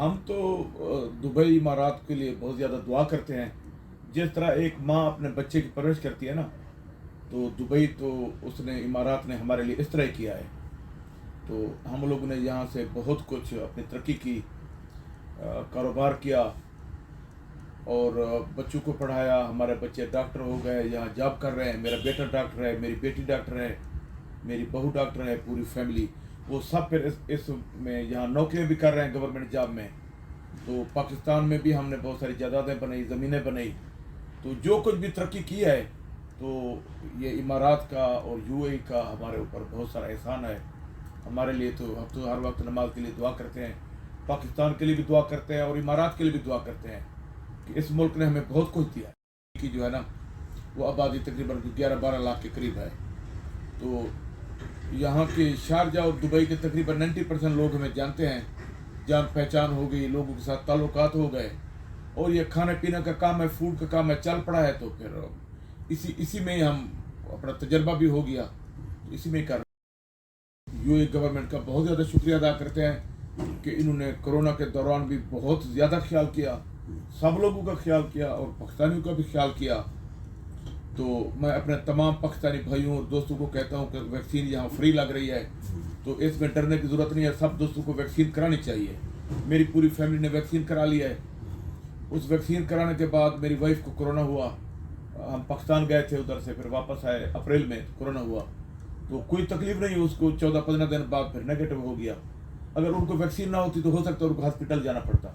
ہم تو دبئی امارات کے لیے بہت زیادہ دعا کرتے ہیں. جس طرح ایک ماں اپنے بچے کی پرورش کرتی ہے نا، تو دبئی تو اس نے امارات نے ہمارے لیے اس طرح ہی کیا ہے. تو ہم لوگوں نے یہاں سے بہت کچھ اپنی ترقی کی، کاروبار کیا اور بچوں کو پڑھایا. ہمارے بچے ڈاکٹر ہو گئے، یہاں جاب کر رہے ہیں. میرا بیٹا ڈاکٹر ہے، میری بیٹی ڈاکٹر ہے، میری بہو ڈاکٹر ہے. پوری فیملی وہ سب پھر اس میں یہاں نوکریاں بھی کر رہے ہیں گورنمنٹ جاب میں. تو پاکستان میں بھی ہم نے بہت ساری جائیدادیں بنائی، زمینیں بنائی. تو جو کچھ بھی ترقی کی ہے تو یہ امارات کا اور یو اے کا ہمارے اوپر بہت سارا احسان ہے. ہمارے لیے تو ہم تو ہر وقت نماز کے لیے دعا کرتے ہیں، پاکستان کے لیے بھی دعا کرتے ہیں اور امارات کے لیے بھی دعا کرتے ہیں کہ اس ملک نے ہمیں بہت کچھ دیا ہے. کی جو ہے نا وہ آبادی تقریباً 11-12 لاکھ کے قریب ہے. تو یہاں کے شارجہ اور دبئی کے تقریباً 90% لوگ ہمیں جانتے ہیں. جان پہچان ہو گئی، لوگوں کے ساتھ تعلقات ہو گئے. اور یہ کھانے پینے کا کام ہے، فوڈ کا کام ہے، چل پڑا ہے. تو پھر اسی میں ہم اپنا تجربہ بھی ہو گیا، اسی میں کر رہے ہیں. یو اے گورنمنٹ کا بہت زیادہ شکریہ ادا کرتے ہیں کہ انہوں نے کرونا کے دوران بھی بہت زیادہ خیال کیا، سب لوگوں کا خیال کیا اور پاکستانیوں کا بھی خیال کیا. تو میں اپنے تمام پاکستانی بھائیوں اور دوستوں کو کہتا ہوں کہ ویکسین یہاں فری لگ رہی ہے، تو اس میں ڈرنے کی ضرورت نہیں ہے. سب دوستوں کو ویکسین کرانی چاہیے. میری پوری فیملی نے ویکسین کرا لی ہے. اس ویکسین کرانے کے بعد میری وائف کو کرونا ہوا. ہم پاکستان گئے تھے، ادھر سے پھر واپس آئے اپریل میں، کرونا ہوا. تو کوئی تکلیف نہیں، اس کو 14-15 دن بعد پھر نیگیٹو ہو گیا. اگر ان کو ویکسین نہ ہوتی تو ہو سکتا ہے ان کو ہاسپٹل جانا پڑتا.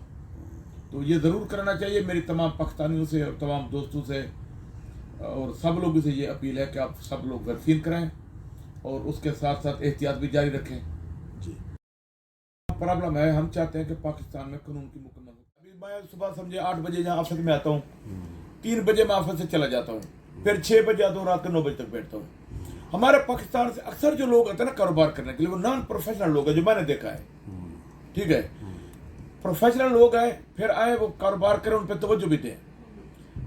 تو یہ ضرور کرنا چاہیے. میری تمام پاکستانیوں سے اور تمام دوستوں سے اور سب لوگوں سے یہ اپیل ہے کہ آپ سب لوگ ویکسین کرائیں اور اس کے ساتھ ساتھ احتیاط بھی جاری رکھیں. جی پرابلم ہے، ہم چاہتے ہیں کہ پاکستان میں قانون کی مکمل ہو. ابھی میں صبح سمجھے 8 بجے جہاں آفس میں آتا ہوں، 3 بجے میں آفس سے چلا جاتا ہوں، پھر 6 بجے آتا ہوں، رات کے 9 بجے تک بیٹھتا ہوں. ہمارے پاکستان سے اکثر جو لوگ آتے ہیں نا کاروبار کرنے کے لیے، وہ نان پروفیشنل لوگ ہیں جو میں نے دیکھا ہے. ٹھیک ہے، پروفیشنل لوگ آئے پھر آئے وہ کاروبار کریں، ان پہ توجہ بھی دیں.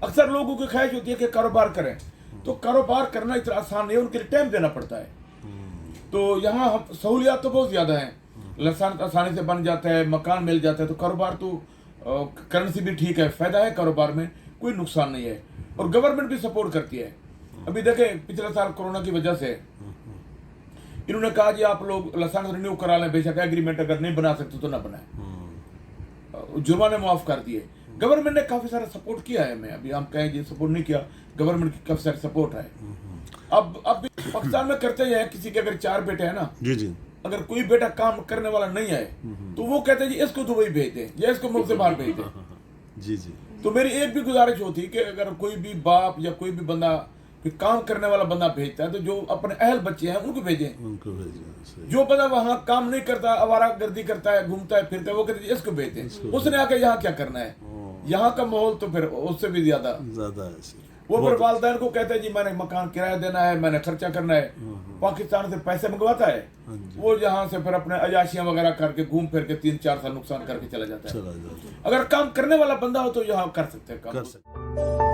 اکثر لوگوں کی خواہش ہوتی ہے کہ کاروبار کریں، تو کاروبار کرنا اتنا آسان نہیں ہے، ان کے لیے ٹائم دینا پڑتا ہے. تو یہاں سہولیات تو بہت زیادہ ہیں، لائسنس آسانی سے بن جاتا ہے، مکان مل جاتا ہے. تو کاروبار تو کرنسی بھی ٹھیک ہے، فائدہ ہے کاروبار میں، کوئی نقصان نہیں ہے. اور گورنمنٹ بھی سپورٹ کرتی ہے. ابھی دیکھیں پچھلے سال کورونا کی وجہ سے انہوں نے کہا جی آپ لوگ لائسنس رینیو کرا لیں، بے شک ایگریمنٹ اگر نہیں بنا سکتے تو نہ بنائیں. جرمانے معاف کر دیے. گورنمنٹ نے کافی سارا سپورٹ کیا ہے. میں ابھی ہم کہیں جی سپورٹ نہیں کیا، گورنمنٹ کی کافی سارا سپورٹ ہے. اب پاکستان میں کرتے ہیں، کسی کے اگر 4 بیٹے ہیں نا، جی جی اگر کوئی بیٹا کام کرنے والا نہیں ہے تو وہ کہتے ہیں جی اس کو دبئی بھیج دیں یا اس کو ملک سے باہر بھیج دیں. جی جی تو میری ایک بھی گزارش ہوتی کہ اگر کوئی بھی باپ یا کوئی بھی بندہ کوئی کام کرنے والا بندہ بھیجتا ہے تو جو اپنے اہل بچے ہیں ان کو بھیجیں. ان کو بھیجیں. صحیح. جو بندہ وہاں کام نہیں کرتا، آوارہ گردی کرتا ہے، گھومتا ہے پھرتا ہے، وہ کہتے ہیں اس کو بھیجتے ہیں. اس نے آ کے یہاں کیا کرنا ہے؟ یہاں کا ماحول تو پھر اس سے بھی زیادہ زیادہ ایسے وہ پھر والدین کو کہتے ہیں جی میں نے مکان کرایہ دینا ہے، میں نے خرچہ کرنا ہے. پاکستان سے پیسے منگواتا ہے، وہ یہاں سے پھر اپنے عیاشیاں وغیرہ کر کے گھوم پھر کے 3-4 سال نقصان کر کے چلا جاتا ہے. چلا جاتا ہے. اگر کام کرنے والا بندہ ہو تو یہاں کر سکتے ہیں کام. کر سکتے.